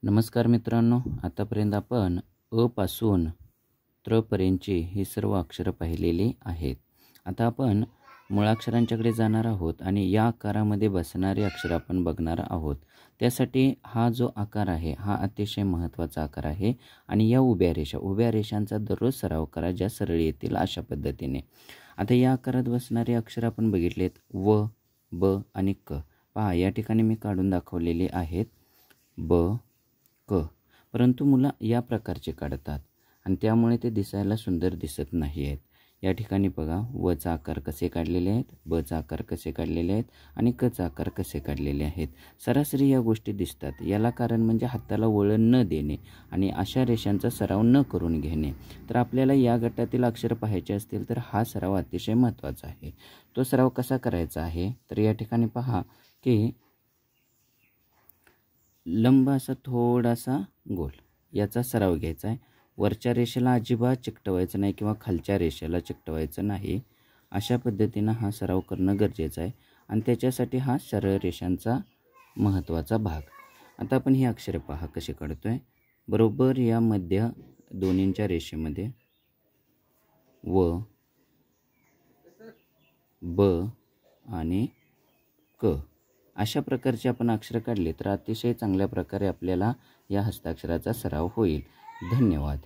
नमस्कार मित्रांनो, आतापर्यंत आपण अ पासून त्र पर्यंतची ही सर्व अक्षरं पाहिलेली आहेत. आता आपण मुळाक्षरांच्याकडे जाणार आहोत आणि या आकारामध्ये बसणारी अक्षरं आपण बघणार आहोत. त्यासाठी हा जो आकार आहे हा अतिशय महत्त्वाचा आकार आहे आणि या उभ्या रेषांचा दररोज सराव करा, ज्या सरळ येतील अशा पद्धतीने. आता या आकारात बसणारी अक्षरं आपण बघितलेत व, ब आणि क. पहा, या ठिकाणी मी काढून दाखवलेली आहेत ब, क. परंतु मुलं या प्रकारचे काढतात आणि त्यामुळे ते दिसायला सुंदर दिसत नाही आहेत. या ठिकाणी बघा, वचा आकार कसे काढलेले आहेत, बचा आकार कसे काढलेले आहेत आणि कचा आकार कसे काढलेले आहेत. सरासरी या गोष्टी दिसतात. याला कारण म्हणजे हाताला वळण न देणे आणि अशा रेषांचा सराव न करून घेणे. तर आपल्याला या गटातील अक्षर पाहायचे असतील तर हा सराव अतिशय महत्त्वाचा आहे. तो सराव कसा करायचा आहे तर या ठिकाणी पहा की लंब असा थोडासा गोल याचा सराव घ्यायचा आहे. वरच्या रेषेला अजिबात चिकटवायचं नाही किंवा खालच्या रेषेला चिकटवायचं नाही. अशा पद्धतीनं हा सराव करणं गरजेचं आहे आणि त्याच्यासाठी हा सरळ रेषांचा महत्त्वाचा भाग. आता आपण ही अक्षरे पहा कशी काढतोय. बरोबर या मध्य दोन्हींच्या रेषेमध्ये व, ब आणि क अशा प्रकारचे आपण अक्षर काढले तर अतिशय चांगल्या प्रकारे आपल्याला या हस्ताक्षराचा सराव होईल. धन्यवाद.